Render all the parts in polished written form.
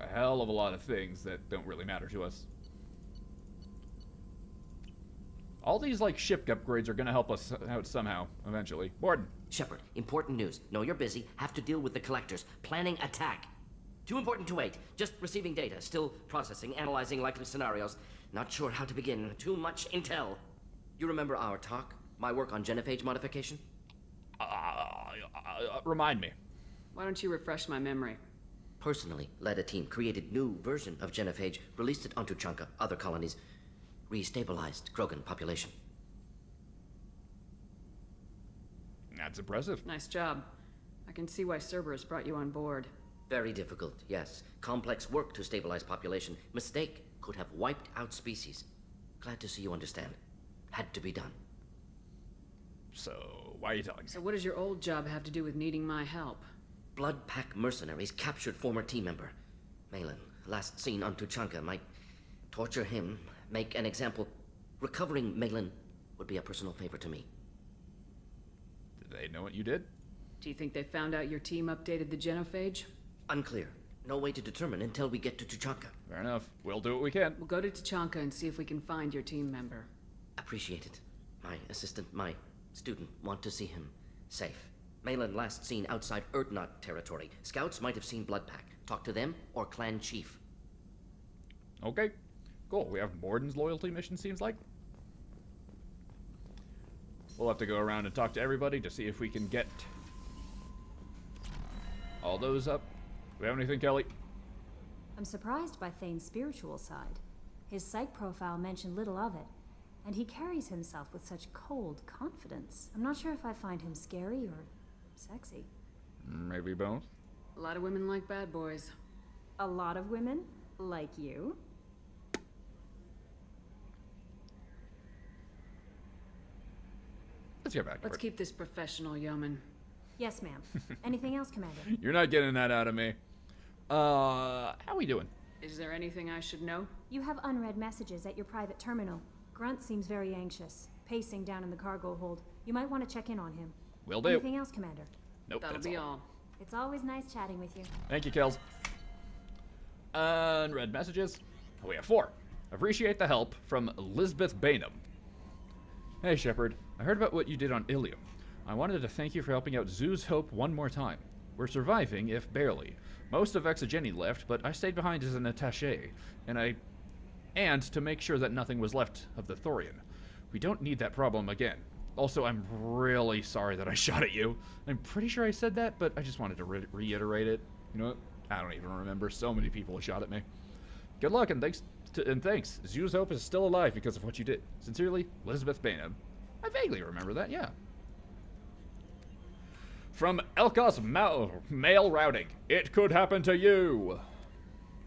a hell of a lot of things that don't really matter to us. All these, like, ship upgrades are gonna help us out somehow, eventually. Borden. Shepard, important news. Know you're busy. Have to deal with the collectors. Planning attack. Too important to wait. Just receiving data. Still processing, analyzing likely scenarios. Not sure how to begin. Too much intel. You remember our talk? My work on genophage modification? Remind me. Why don't you refresh my memory? Personally led a team, created new version of genophage, released it onto Chunka, other colonies, restabilized Krogan population. That's impressive. Nice job. I can see why Cerberus brought you on board. Very difficult, yes. Complex work to stabilize population. Mistake could have wiped out species. Glad to see you understand. Had to be done. So, why are you telling me? So what does your old job have to do with needing my help? Blood Pack mercenaries captured former team member. Malin, last seen on Tuchanka, might torture him, make an example. Recovering Malin would be a personal favor to me. Did they know what you did? Do you think they found out your team updated the genophage? Unclear. No way to determine until we get to Tuchanka. Fair enough. We'll do what we can. We'll go to Tachanka and see if we can find your team member. Appreciate it. My assistant, my student, want to see him safe. Malin last seen outside Erdnot territory. Scouts might have seen Blood Pack. Talk to them or clan chief. Okay. Cool. We have Borden's loyalty mission, seems like. We'll have to go around and talk to everybody to see if we can get all those up. Do we have anything, Kelly? I'm surprised by Thane's spiritual side. His psych profile mentioned little of it, and he carries himself with such cold confidence. I'm not sure if I find him scary or sexy. Maybe both. A lot of women like bad boys. A lot of women, like you. Let's get back to Let's it. keep this professional, yeoman. Yes, ma'am. Anything else, Commander? You're not getting that out of me. How we doing? Is there anything I should know? You have unread messages at your private terminal. Grunt seems very anxious, pacing down in the cargo hold. You might want to check in on him. Will do. Anything else, Commander? Nope, That'll that's be all. all. It's always nice chatting with you. Thank you, Kells. Unread messages. Oh, we have 4. Appreciate the help from Elizabeth Bainham. Hey, Shepard. I heard about what you did on Ilium. I wanted to thank you for helping out Zoo's Hope one more time. We're surviving, if barely. Most of Exogeny left, but I stayed behind as an attaché, and to make sure that nothing was left of the Thorian. We don't need that problem again. Also, I'm really sorry that I shot at you. I'm pretty sure I said that, but I just wanted to reiterate it. You know what? I don't even remember. So many people shot at me. Good luck, and thanks. Zoo's Hope is still alive because of what you did. Sincerely, Elizabeth Bainham. I vaguely remember that, yeah. From Elkos Mail Routing. It could happen to you.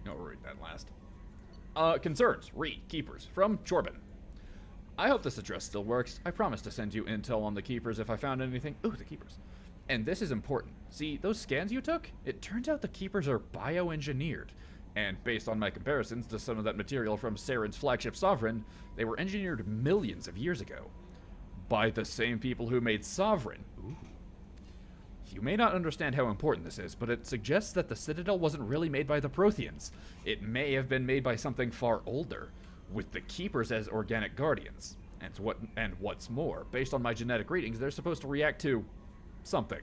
No, we'll read that last. Concerns. Keepers. From Chorbin. I hope this address still works. I promise to send you intel on the Keepers if I found anything. Ooh, the Keepers. And this is important. See, those scans you took? It turns out the Keepers are bioengineered. And based on my comparisons to some of that material from Saren's flagship Sovereign, they were engineered millions of years ago. By the same people who made Sovereign. Ooh. You may not understand how important this is, but it suggests that the Citadel wasn't really made by the Protheans. It may have been made by something far older, with the Keepers as organic guardians. And what's more, based on my genetic readings, they're supposed to react to something.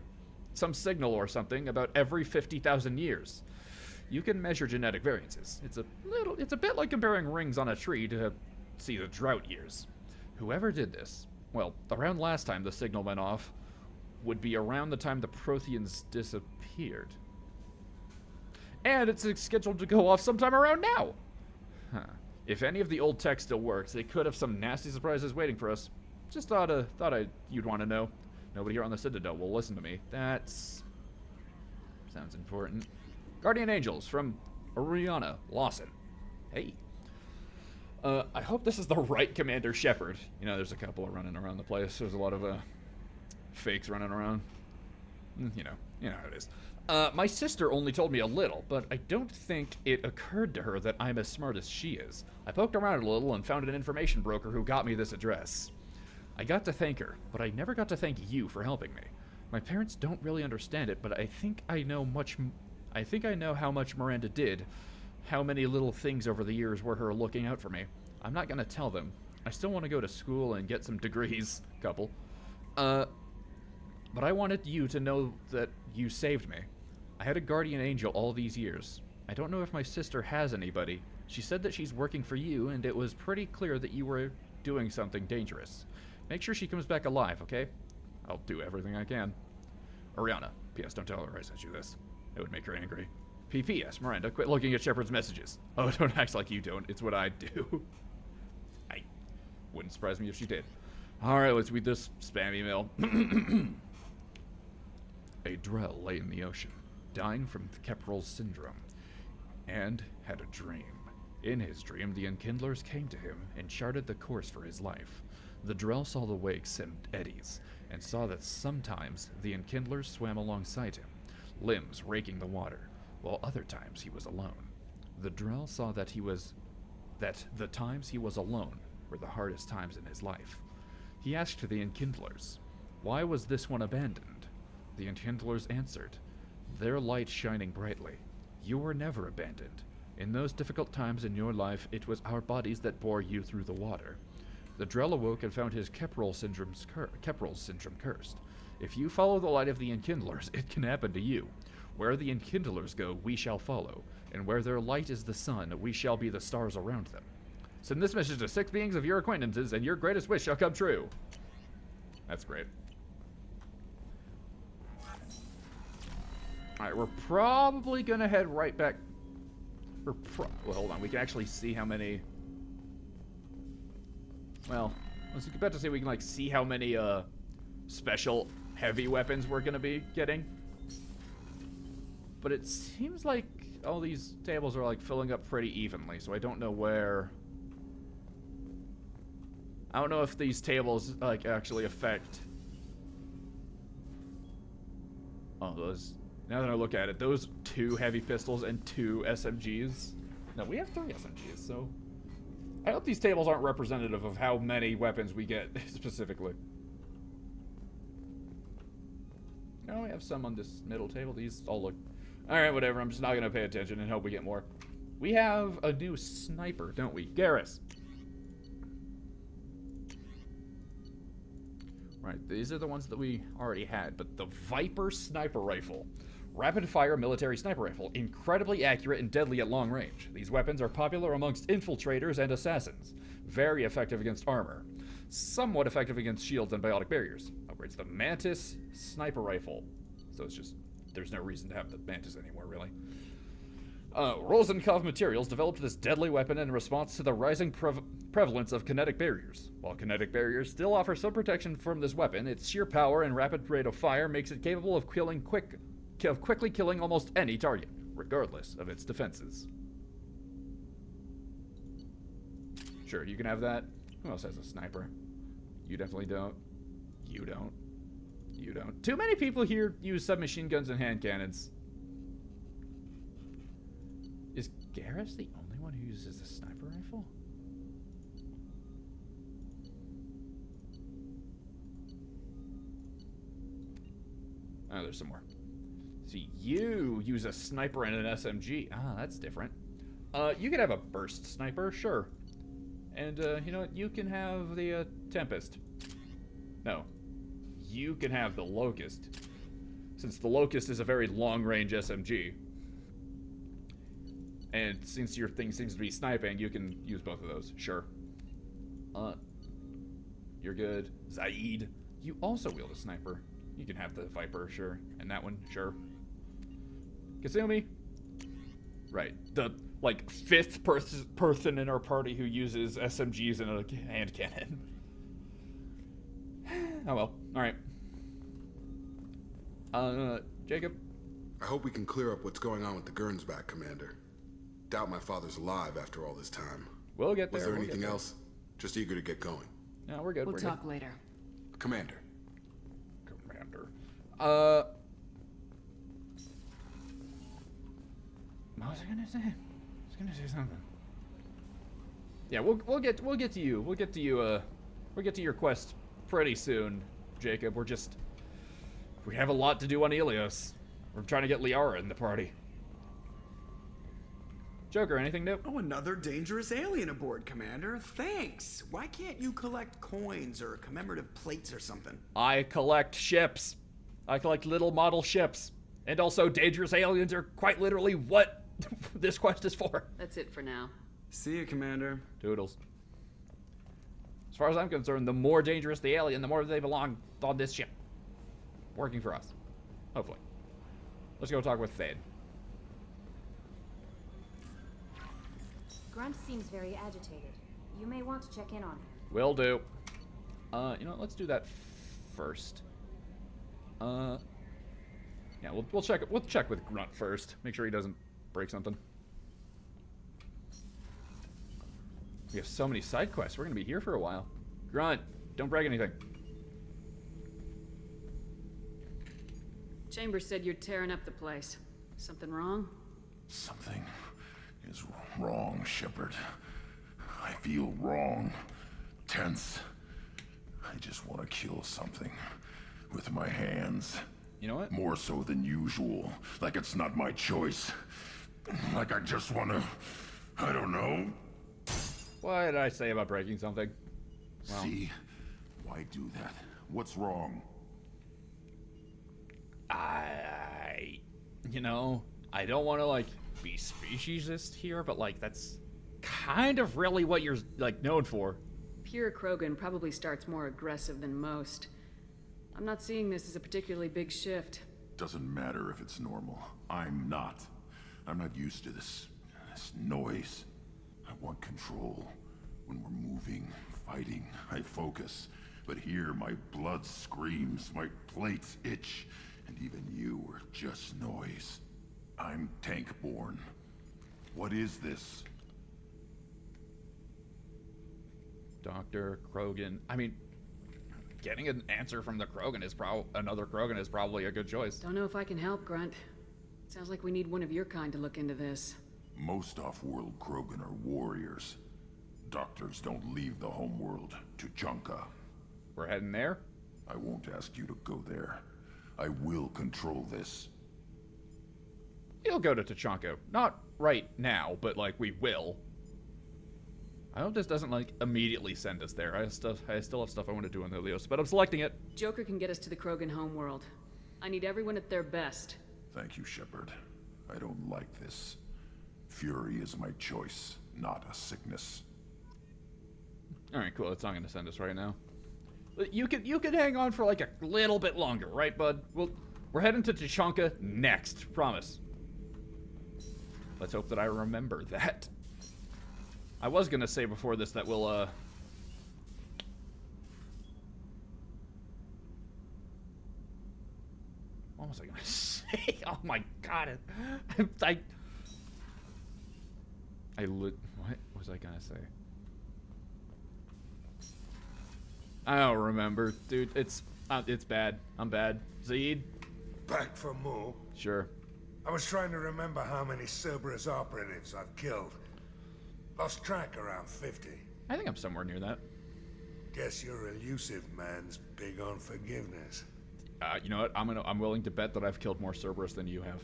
Some signal or something about every 50,000 years. You can measure genetic variances. It's a bit like comparing rings on a tree to see the drought years. Whoever did this, well, around last time the signal went off, would be around the time the Protheans disappeared. And it's scheduled to go off sometime around now. Huh. If any of the old tech still works, they could have some nasty surprises waiting for us. Just thought you'd want to know. Nobody here on the Citadel will listen to me. Sounds important. Guardian Angels from Ariana Lawson. Hey. I hope this is the right Commander Shepard. You know, there's a couple running around the place. There's a lot of fakes running around. You know how it is. My sister only told me a little, but I don't think it occurred to her that I'm as smart as she is. I poked around a little and found an information broker who got me this address. I got to thank her, but I never got to thank you for helping me. My parents don't really understand it, but I think I know how much Miranda did how many little things over the years were her looking out for me. I'm not gonna tell them. I still want to go to school and get some degrees, couple. But I wanted you to know that you saved me. I had a guardian angel all these years. I don't know if my sister has anybody. She said that she's working for you, and it was pretty clear that you were doing something dangerous. Make sure she comes back alive, okay? I'll do everything I can. Ariana, P.S. Don't tell her I sent you this. It would make her angry. P.P.S. Miranda, quit looking at Shepard's messages. Oh, don't act like you don't. It's what I do. I wouldn't surprise me if she did. Alright, let's read this spam email. A Drell lay in the ocean, dying from the Keprel syndrome, and had a dream. In his dream, the Enkindlers came to him and charted the course for his life. The Drell saw the wakes and eddies, and saw that sometimes the Enkindlers swam alongside him, limbs raking the water, while other times he was alone. The Drell saw that the times he was alone were the hardest times in his life. He asked the Enkindlers, why was this one abandoned? The Enkindlers answered, their light shining brightly. You were never abandoned. In those difficult times in your life, it was our bodies that bore you through the water. The Drell awoke and found his Keprel syndrome cursed. If you follow the light of the Enkindlers, it can happen to you. Where the Enkindlers go, we shall follow, and where their light is the sun, we shall be the stars around them. Send this message to 6 beings of your acquaintances, and your greatest wish shall come true. That's great. Alright, we're probably gonna head right back. Well, hold on. We can actually see how many. Well, I was about to say we can, like, see how many, special heavy weapons we're gonna be getting. But it seems like all these tables are, like, filling up pretty evenly, so I don't know where. I don't know if these tables, like, actually affect. Oh, those. Now that I look at it, those 2 heavy pistols and 2 SMGs. No, we have 3 SMGs, so. I hope these tables aren't representative of how many weapons we get specifically. No, we have some on this middle table. These all look. Alright, whatever. I'm just not going to pay attention and hope we get more. We have a new sniper, don't we? Garrus. Right, these are the ones that we already had, but the Viper sniper rifle. Rapid-fire military sniper rifle, incredibly accurate and deadly at long range. These weapons are popular amongst infiltrators and assassins. Very effective against armor. Somewhat effective against shields and biotic barriers. Upgrades the Mantis sniper rifle. So it's just, there's no reason to have the Mantis anymore, really. Rosenkopf Materials developed this deadly weapon in response to the rising prevalence of kinetic barriers. While kinetic barriers still offer some protection from this weapon, its sheer power and rapid rate of fire makes it capable of quickly killing almost any target, regardless of its defenses. Sure, you can have that. Who else has a sniper? You definitely don't. You don't. You don't. Too many people here use submachine guns and hand cannons. Is Garrus the only one who uses a sniper rifle? Oh, there's some more. See, you use a sniper and an SMG. Ah, that's different. You could have a burst sniper, sure. And, you know what? You can have the, Tempest. No. You can have the Locust. Since the Locust is a very long-range SMG. And since your thing seems to be sniping, you can use both of those. Sure. You're good. Zaid. You also wield a sniper. You can have the Viper, sure. And that one, sure. Kasumi. Right. The, like, 5th person in our party who uses SMGs and a hand cannon. Oh well. Alright. Jacob? I hope we can clear up what's going on with the Gernsback, Commander. Doubt my father's alive after all this time. We'll get there. Was there anything else? Just eager to get going. No, we're good. We'll talk later. Commander. What was I gonna say? I was gonna say something. Yeah, we'll get to you. We'll get to your quest pretty soon, Jacob. We have a lot to do on Helios. We're trying to get Liara in the party. Joker, anything new? Oh, another dangerous alien aboard, Commander. Thanks. Why can't you collect coins or commemorative plates or something? I collect ships. I collect little model ships. And also, dangerous aliens are quite literally what this quest is for. That's it for now. See you, Commander. Toodles. As far as I'm concerned, the more dangerous the alien, the more they belong on this ship. Working for us. Hopefully. Let's go talk with Thane. Grunt seems very agitated. You may want to check in on him. Will do. You know what? Let's do that first. Yeah, we'll check. We'll check with Grunt first. Make sure he doesn't break something. We have so many side quests. We're gonna be here for a while. Grunt, don't break anything. Chambers said you're tearing up the place. Something wrong? Something is wrong, Shepard. I feel wrong. Tense. I just want to kill something. With my hands. You know what? More so than usual. Like it's not my choice. Like I just want to... I don't know. What did I say about breaking something? Well, See? Why do that? What's wrong? you know, I don't want to, like, be speciesist here, but, like, that's kind of really what you're, like, known for. Pure Krogan probably starts more aggressive than most. I'm not seeing this as a particularly big shift. Doesn't matter if it's normal. I'm not. I'm not used to this noise. I want control. When we're moving, fighting, I focus. But here, my blood screams, my plates itch, and even you are just noise. I'm tank-born. What is this? Dr. Krogan. I mean, getting an answer from the Krogan is another Krogan is probably a good choice. Don't know if I can help, Grunt. Sounds like we need one of your kind to look into this. Most off-world Krogan are warriors. Doctors don't leave the homeworld to Junka. We're heading there? I won't ask you to go there. I will control this. You'll go to Tachanka. Not right now, but, like, we will. I hope this doesn't, like, immediately send us there. I still have stuff I want to do in Helios, but I'm selecting it. Joker can get us to the Krogan homeworld. I need everyone at their best. Thank you, Shepard. I don't like this. Fury is my choice, not a sickness. Alright, cool. That's not going to send us right now. You could hang on for, like, a little bit longer, right, bud? We're heading to Tachanka next. Promise. Let's hope that I remember that. I was gonna say before this that we'll, what was I gonna say? Oh my god, what was I gonna say? I don't remember, dude. It's bad. I'm bad. Zaid? Back for more? Sure. I was trying to remember how many Cerberus operatives I've killed. Lost track around 50. I think I'm somewhere near that. Guess your elusive man's big on forgiveness. You know what? I'm willing to bet that I've killed more Cerberus than you have.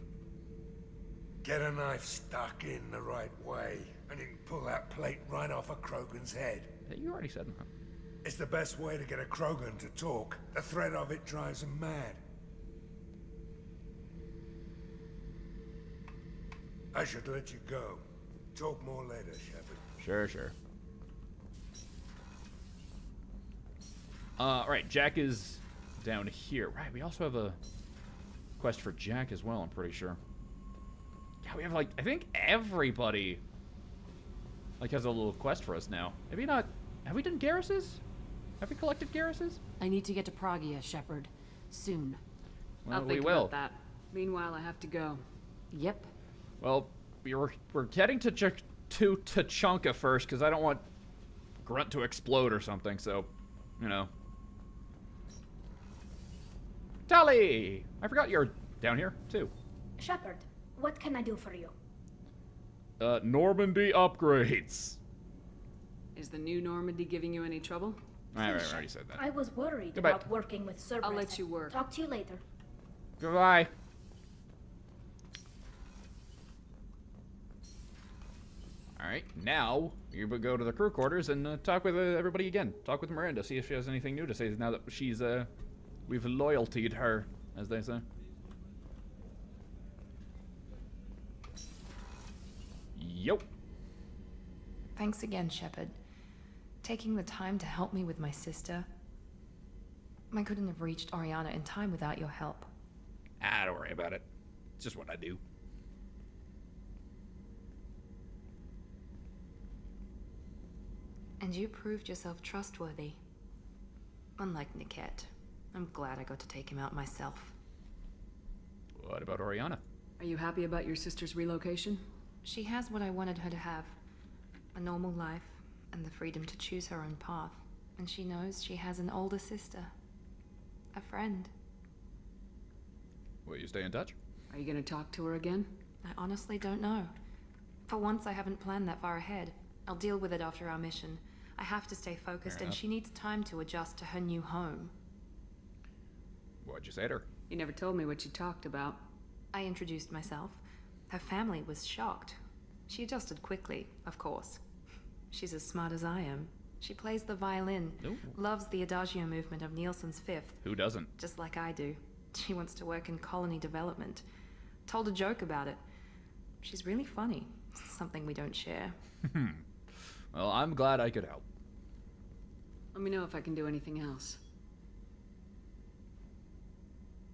Get a knife stuck in the right way, and you can pull that plate right off a Krogan's head. You already said that. It's the best way to get a Krogan to talk. The threat of it drives him mad. I should let you go. Talk more later, Shepard. Sure. Right, Jack is down here. Right, we also have a quest for Jack as well, I'm pretty sure. Yeah, we have, like, I think everybody, like, has a little quest for us now. Maybe not. Have we done Garrus's? Have we collected Garrus's? I need to get to Pragia, Shepard. Soon. Well, I'll think we will. about that. Meanwhile, I have to go. Yep. Well, we're heading to Tachanka first, because I don't want Grunt to explode or something, so, you know. Tally! I forgot you're down here, too. Shepard, what can I do for you? Normandy upgrades. Is the new Normandy giving you any trouble? I already said that. I was worried Goodbye. about working with Cerberus. I'll let you work. Talk to you later. Goodbye. Alright, now you would go to the crew quarters and talk with everybody again. Talk with Miranda, see if she has anything new to say now that she's, we've loyaltied her, as they say. Yo. Thanks again, Shepard. Taking the time to help me with my sister. I couldn't have reached Oriana in time without your help. Ah, don't worry about it. It's just what I do. And you proved yourself trustworthy. Unlike Niket, I'm glad I got to take him out myself. What about Oriana? Are you happy about your sister's relocation? She has what I wanted her to have. A normal life, and the freedom to choose her own path. And she knows she has an older sister. A friend. Will you stay in touch? Are you gonna talk to her again? I honestly don't know. For once, I haven't planned that far ahead. I'll deal with it after our mission. I have to stay focused, and she needs time to adjust to her new home. What'd you say to her? You never told me what you talked about. I introduced myself. Her family was shocked. She adjusted quickly, of course. She's as smart as I am. She plays the violin, loves the adagio movement of Nielsen's Fifth. Who doesn't? Just like I do. She wants to work in colony development. Told a joke about it. She's really funny. Something we don't share. Well, I'm glad I could help. Let me know if I can do anything else.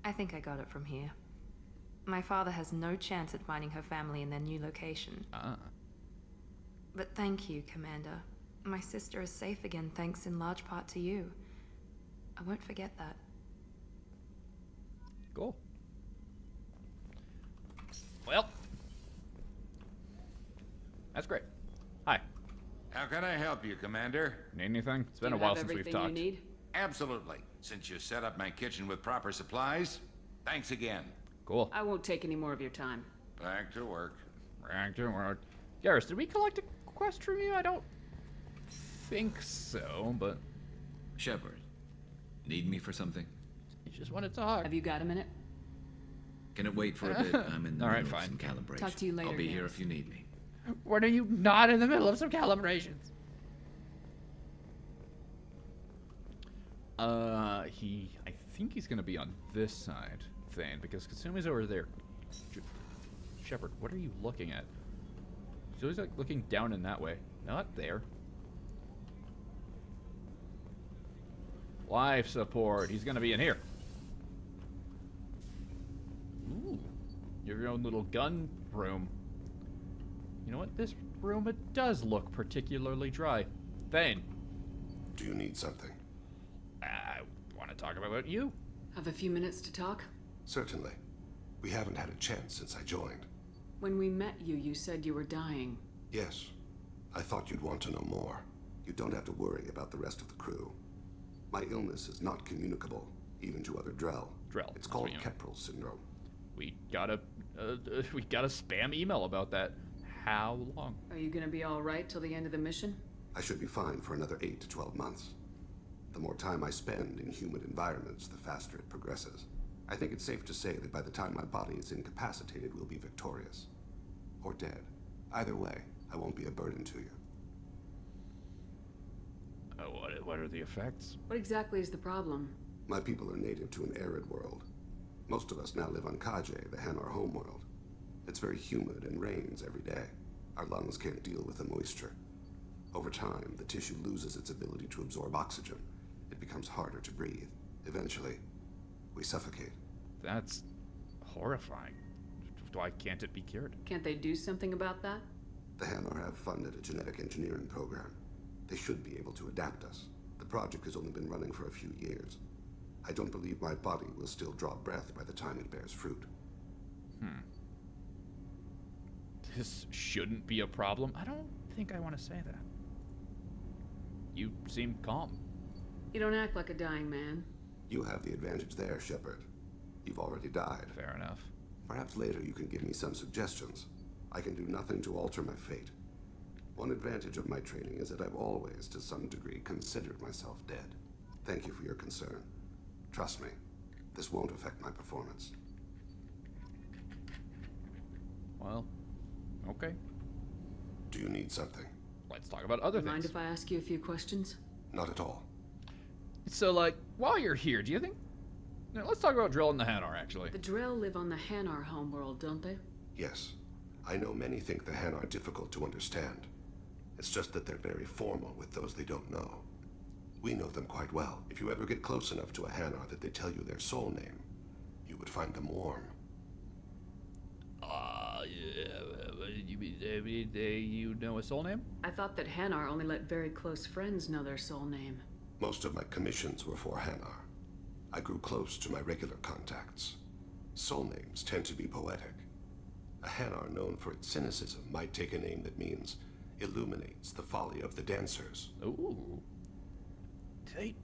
I think I got it from here. My father has no chance at finding her family in their new location. Ah. But thank you, Commander. My sister is safe again thanks in large part to you. I won't forget that. Cool. Well. That's great. Hi. How can I help you, Commander? Need anything? It's been a Do you while have since we've everything talked. you need? Absolutely. Since you set up my kitchen with proper supplies, thanks again. Cool. I won't take any more of your time. Back to work. Back to work. Garrus, did we collect a quest from you? I don't think so, but... Shepard, need me for something? You just want to talk. Have you got a minute? Can it wait for a bit? I'm in the All right, middle of fine. some calibration. Talk to you later, I'll be here Garrus. if you need me. When are you not in the middle of some calibrations? I think he's gonna be on this side, Thane, because Kasumi's over there. Shepard, what are you looking at? He's always like looking down in that way, not there. Life support. He's gonna be in here. Ooh, you have your own little gun room. You know what? This room, it does look particularly dry. Thane. Do you need something? I want to talk about you. Have a few minutes to talk? Certainly. We haven't had a chance since I joined. When we met you, you said you were dying. Yes. I thought you'd want to know more. You don't have to worry about the rest of the crew. My illness is not communicable, even to other Drell. Drell. It's called Keprel syndrome. We got a spam email about that. How long? Are you gonna be all right till the end of the mission? I should be fine for another 8 to 12 months. The more time I spend in humid environments, the faster it progresses. I think it's safe to say that by the time my body is incapacitated, we'll be victorious. Or dead. Either way, I won't be a burden to you. What are the effects? What exactly is the problem? My people are native to an arid world. Most of us now live on Kaje, the Hanar homeworld. It's very humid and rains every day. Our lungs can't deal with the moisture. Over time, the tissue loses its ability to absorb oxygen. It becomes harder to breathe. Eventually, we suffocate. That's horrifying. Why can't it be cured? Can't they do something about that? The Hanar have funded a genetic engineering program. They should be able to adapt us. The project has only been running for a few years. I don't believe my body will still draw breath by the time it bears fruit. This shouldn't be a problem. I don't think I want to say that. You seem calm. You don't act like a dying man. You have the advantage there, Shepard. You've already died. Fair enough. Perhaps later you can give me some suggestions. I can do nothing to alter my fate. One advantage of my training is that I've always, to some degree, considered myself dead. Thank you for your concern. Trust me, this won't affect my performance. Well, okay. Do you need something? Let's talk about other Mind things. if I ask you a few questions? Not at all. So, like, while you're here, do you think... Now, let's talk about Drill and the Hanar, actually. The Drell live on the Hanar homeworld, don't they? Yes. I know many think the Hanar are difficult to understand. It's just that they're very formal with those they don't know. We know them quite well. If you ever get close enough to a Hanar that they tell you their soul name, you would find them warm. You know a soul name? I thought that Hanar only let very close friends know their soul name. Most of my commissions were for Hanar. I grew close to my regular contacts. Soul names tend to be poetic. A Hanar known for its cynicism might take a name that means illuminates the folly of the dancers. Ooh. They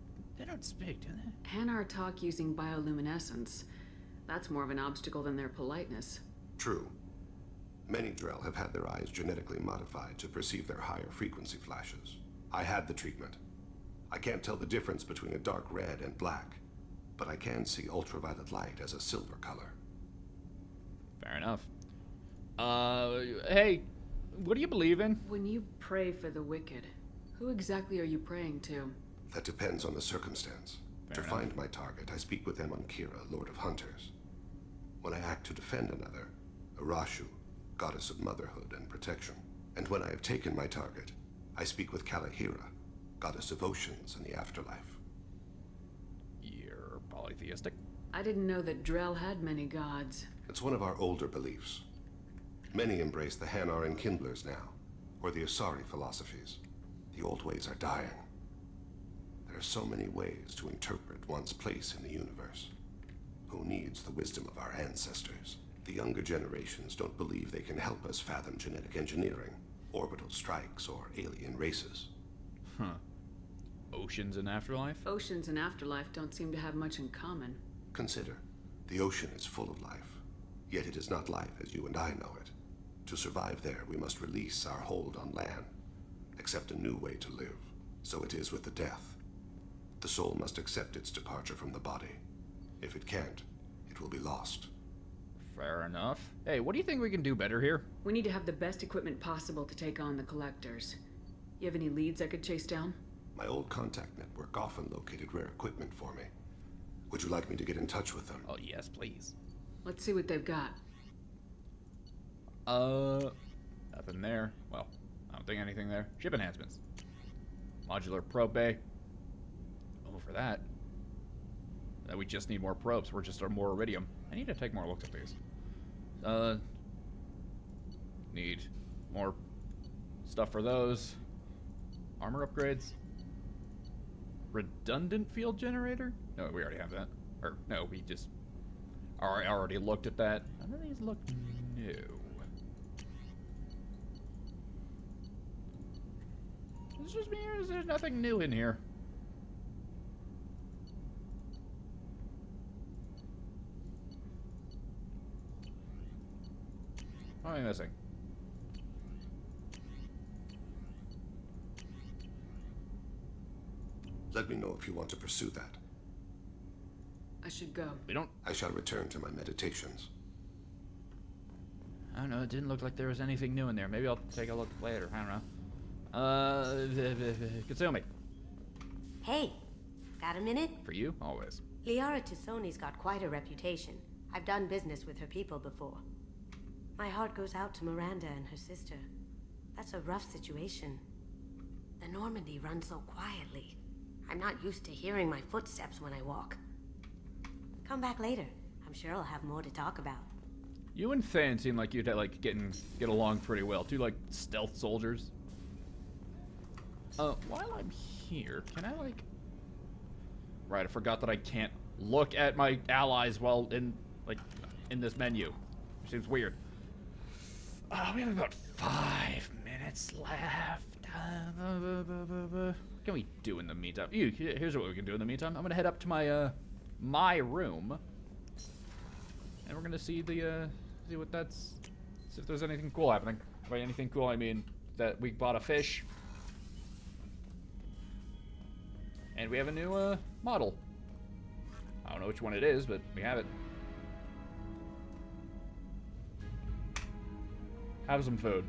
don't speak, do they? Hanar talk using bioluminescence. That's more of an obstacle than their politeness. True. Many Drell have had their eyes genetically modified to perceive their higher frequency flashes. I had the treatment. I can't tell the difference between a dark red and black, but I can see ultraviolet light as a silver color. Fair enough. Hey, what do you believe in? When you pray for the wicked, who exactly are you praying to? That depends on the circumstance. Fair To enough. find my target, I speak with Kira, Lord of Hunters. When I act to defend another, Arashu, Goddess of Motherhood and Protection. And when I have taken my target, I speak with Kalahira, Goddess of Oceans and the Afterlife. You're polytheistic? I didn't know that Drell had many gods. It's one of our older beliefs. Many embrace the Hanar and Kindlers now, or the Asari philosophies. The old ways are dying. There are so many ways to interpret one's place in the universe. Who needs the wisdom of our ancestors? The younger generations don't believe they can help us fathom genetic engineering, orbital strikes, or alien races. Huh. Oceans and afterlife? Oceans and afterlife don't seem to have much in common. Consider, the ocean is full of life, yet it is not life as you and I know it. To survive there, we must release our hold on land, accept a new way to live. So it is with the death. The soul must accept its departure from the body. If it can't, it will be lost. Fair enough. Hey, what do you think we can do better here? We need to have the best equipment possible to take on the collectors. You have any leads I could chase down? My old contact network often located rare equipment for me. Would you like me to get in touch with them? Oh, yes, please. Let's see what they've got. Nothing there. Well, I don't think anything there. Ship enhancements. Modular probe bay. Oh, for that. We just need more probes. We're just more iridium. I need to take more looks at these. Need more stuff for those. Armor upgrades. Redundant field generator? No, we already have that. Or, no, we just... I already looked at that. None of these look new. It's just me, or there's nothing new in here. What am I missing? Let me know if you want to pursue that. I should go. We don't... I shall return to my meditations. I don't know, it didn't look like there was anything new in there. Maybe I'll take a look later. I don't know. Kasumi. Hey, got a minute? For you? Always. Liara Tisoni's got quite a reputation. I've done business with her people before. My heart goes out to Miranda and her sister. That's a rough situation. The Normandy runs so quietly. I'm not used to hearing my footsteps when I walk. Come back later. I'm sure I'll have more to talk about. You and Than seem like you'd like get along pretty well. Two like stealth soldiers. While I'm here, can I like... Right, I forgot that I can't look at my allies while in this menu. Which seems weird. We have about 5 minutes left. What can we do in the meantime? Here's what we can do in the meantime. I'm gonna head up to my room, and we're gonna see see what that's. See if there's anything cool happening. By anything cool, I mean that we bought a fish, and we have a new model. I don't know which one it is, but we have it. Have some food.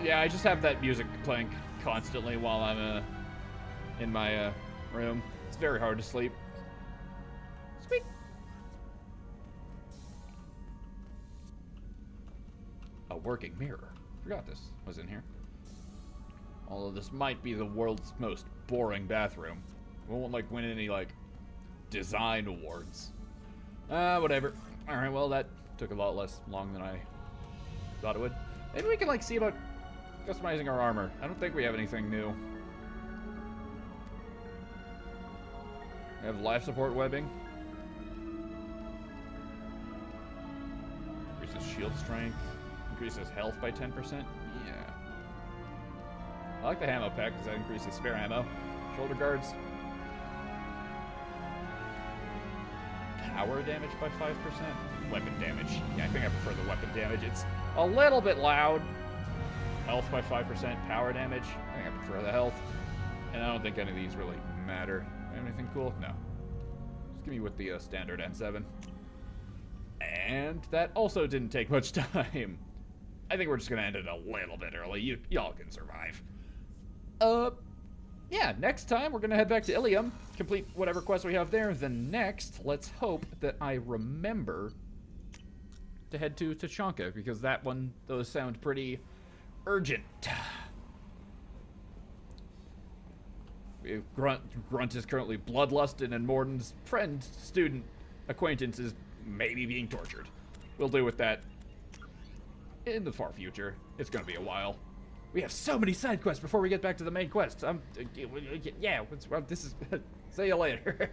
Yeah, I just have that music playing constantly while I'm in my room. It's very hard to sleep. Squeak. A working mirror. Forgot this was in here. Although this might be the world's most boring bathroom. We won't like win any like design awards. Whatever. Alright, well that took a lot less long than I thought it would. Maybe we can like see about customizing our armor. I don't think we have anything new. We have life support webbing. Increases shield strength. Increases health by 10%. Yeah. I like the ammo pack because that increases spare ammo. Shoulder guards. Power damage by 5%. Weapon damage. Yeah, I think I prefer the weapon damage. It's a little bit loud. Health by 5%. Power damage. I think I prefer the health. And I don't think any of these really matter. Anything cool? No. Just give me with the standard N7. And that also didn't take much time. I think we're just gonna end it a little bit early. Y'all can survive. Yeah, next time we're gonna head back to Ilium, complete whatever quest we have there. Then next, let's hope that I remember to head to Tachanka, because that one, those sound pretty urgent. Grunt is currently bloodlusted, and Morden's friend, student, acquaintance is maybe being tortured. We'll deal with that in the far future. It's gonna be a while. We have so many side quests before we get back to the main quest. Yeah, this is... See you later.